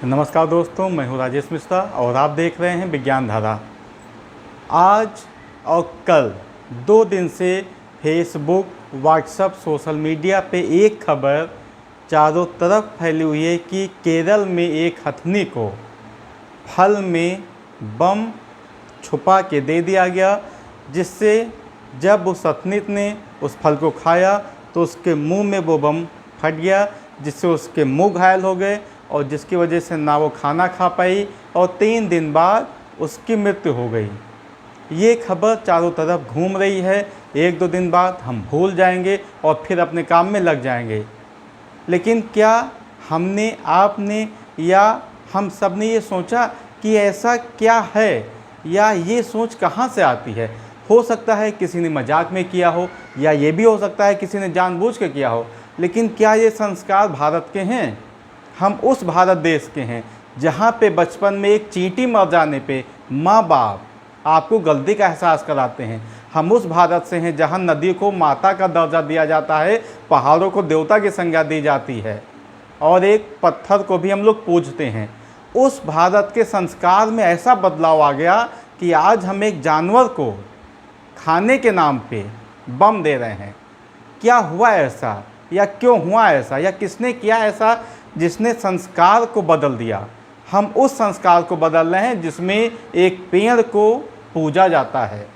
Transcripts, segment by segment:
नमस्कार दोस्तों, मैं हूं राजेश मिश्रा और आप देख रहे हैं विज्ञान धारा। आज और कल 2 दिन से फेसबुक, व्हाट्सएप, सोशल मीडिया पे एक खबर चारों तरफ फैली हुई है कि केरल में एक हथनी को फल में बम छुपा के दे दिया गया, जिससे जब उस हथनी ने उस फल को खाया तो उसके मुंह में वो बम फट गया, जिससे उसके मुंह घायल हो गए और जिसकी वजह से ना वो खाना खा पाई और 3 दिन बाद उसकी मृत्यु हो गई। ये खबर चारों तरफ घूम रही है। 1-2 दिन बाद हम भूल जाएंगे और फिर अपने काम में लग जाएंगे। लेकिन क्या हमने, आपने या हम सब ने ये सोचा कि ऐसा क्या है, या ये सोच कहाँ से आती है? हो सकता है किसी ने मजाक में किया हो, या ये भी हो सकता है किसी ने जानबूझ के किया हो। लेकिन क्या ये संस्कार भारत के हैं? हम उस भारत देश के हैं जहाँ पे बचपन में एक चींटी मर जाने पे माँ बाप आपको गलती का एहसास कराते हैं। हम उस भारत से हैं जहाँ नदी को माता का दर्जा दिया जाता है, पहाड़ों को देवता की संज्ञा दी जाती है और एक पत्थर को भी हम लोग पूजते हैं। उस भारत के संस्कार में ऐसा बदलाव आ गया कि आज हम एक जानवर को खाने के नाम पे बम दे रहे हैं। क्या हुआ ऐसा, या क्यों हुआ ऐसा, या किसने किया ऐसा जिसने संस्कार को बदल दिया? हम उस संस्कार को बदल रहे हैं जिसमें एक पेड़ को पूजा जाता है।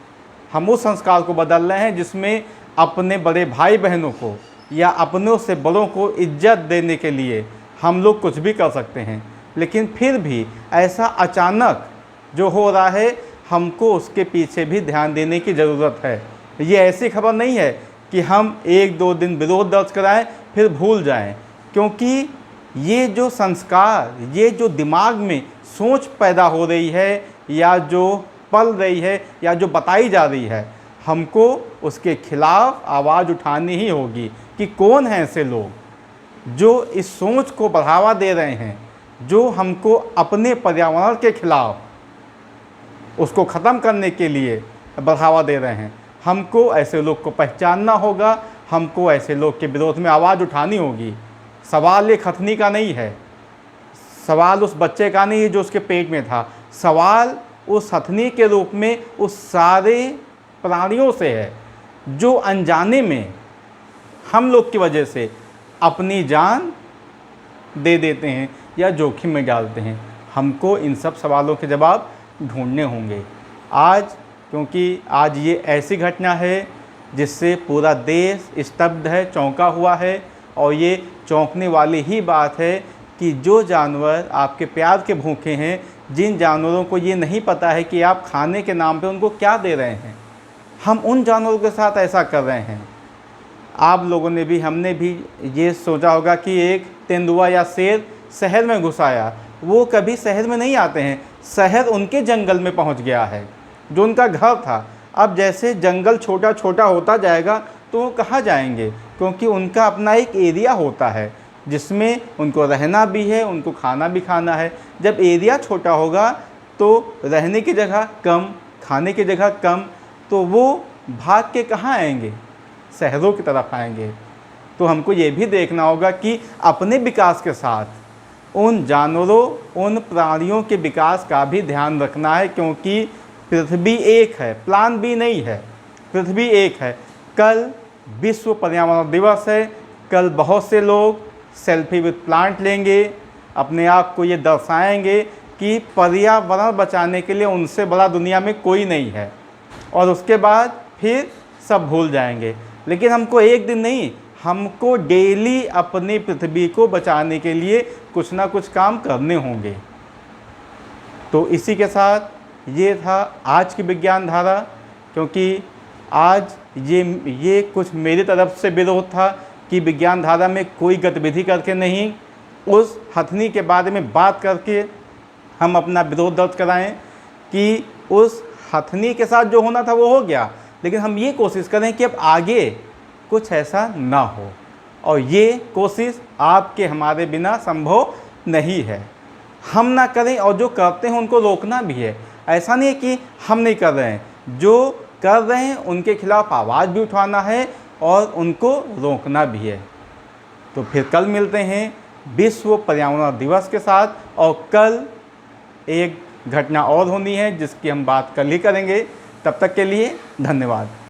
हम उस संस्कार को बदल रहे हैं जिसमें अपने बड़े भाई बहनों को या अपनों से बड़ों को इज्जत देने के लिए हम लोग कुछ भी कर सकते हैं। लेकिन फिर भी ऐसा अचानक जो हो रहा है, हमको उसके पीछे भी ध्यान देने की ज़रूरत है। ये ऐसी खबर नहीं है कि हम 1-2 दिन विरोध दर्ज कराएं फिर भूल जाएं, क्योंकि ये जो संस्कार, ये जो दिमाग में सोच पैदा हो रही है, या जो पल रही है, या जो बताई जा रही है, हमको उसके खिलाफ आवाज़ उठानी ही होगी कि कौन हैं ऐसे लोग जो इस सोच को बढ़ावा दे रहे हैं, जो हमको अपने पर्यावरण के खिलाफ उसको ख़त्म करने के लिए बढ़ावा दे रहे हैं। हमको ऐसे लोग को पहचानना होगा, हमको ऐसे लोग के विरोध में आवाज़ उठानी होगी। सवाल एक हथनी का नहीं है, सवाल उस बच्चे का नहीं है जो उसके पेट में था, सवाल उस हथनी के रूप में उस सारे प्राणियों से है जो अनजाने में हम लोग की वजह से अपनी जान दे देते हैं या जोखिम में डालते हैं। हमको इन सब सवालों के जवाब ढूंढने होंगे आज, क्योंकि आज ये ऐसी घटना है जिससे पूरा देश स्तब्ध है, चौंका हुआ है। और ये चौंकने वाली ही बात है कि जो जानवर आपके प्यार के भूखे हैं, जिन जानवरों को ये नहीं पता है कि आप खाने के नाम पे उनको क्या दे रहे हैं, हम उन जानवरों के साथ ऐसा कर रहे हैं। आप लोगों ने भी, हमने भी ये सोचा होगा कि एक तेंदुआ या शेर शहर में घुस आया। वो कभी शहर में नहीं आते हैं, शहर उनके जंगल में पहुंच गया है जो उनका घर था। अब जैसे जंगल छोटा छोटा होता जाएगा तो वो कहाँ जाएंगे, क्योंकि उनका अपना एक एरिया होता है जिसमें उनको रहना भी है, उनको खाना भी खाना है। जब एरिया छोटा होगा तो रहने की जगह कम, खाने की जगह कम, तो वो भाग के कहाँ आएंगे? शहरों की तरफ आएंगे। तो हमको ये भी देखना होगा कि अपने विकास के साथ उन जानवरों, उन प्राणियों के विकास का भी ध्यान रखना है, क्योंकि पृथ्वी एक है, प्लान बी नहीं है, पृथ्वी एक है। कल विश्व पर्यावरण दिवस है। कल बहुत से लोग सेल्फी विद प्लांट लेंगे, अपने आप को ये दर्शाएंगे कि पर्यावरण बचाने के लिए उनसे बड़ा दुनिया में कोई नहीं है, और उसके बाद फिर सब भूल जाएंगे। लेकिन हमको एक दिन नहीं, हमको डेली अपनी पृथ्वी को बचाने के लिए कुछ ना कुछ काम करने होंगे। तो इसी के साथ ये था आज की विज्ञान धारा, क्योंकि आज ये कुछ मेरी तरफ से विरोध था कि विज्ञान धारा में कोई गतिविधि करके नहीं, उस हथनी के बारे में बात करके हम अपना विरोध दर्ज कराएं कि उस हथनी के साथ जो होना था वो हो गया, लेकिन हम ये कोशिश करें कि अब आगे कुछ ऐसा ना हो। और ये कोशिश आपके हमारे बिना संभव नहीं है। हम ना करें और जो करते हैं उनको रोकना भी है। ऐसा नहीं है कि हम नहीं कर रहे हैं, जो कर रहे हैं उनके खिलाफ आवाज़ भी उठाना है और उनको रोकना भी है। तो फिर कल मिलते हैं विश्व पर्यावरण दिवस के साथ। और कल एक घटना और होनी है जिसकी हम बात कल ही करेंगे। तब तक के लिए धन्यवाद।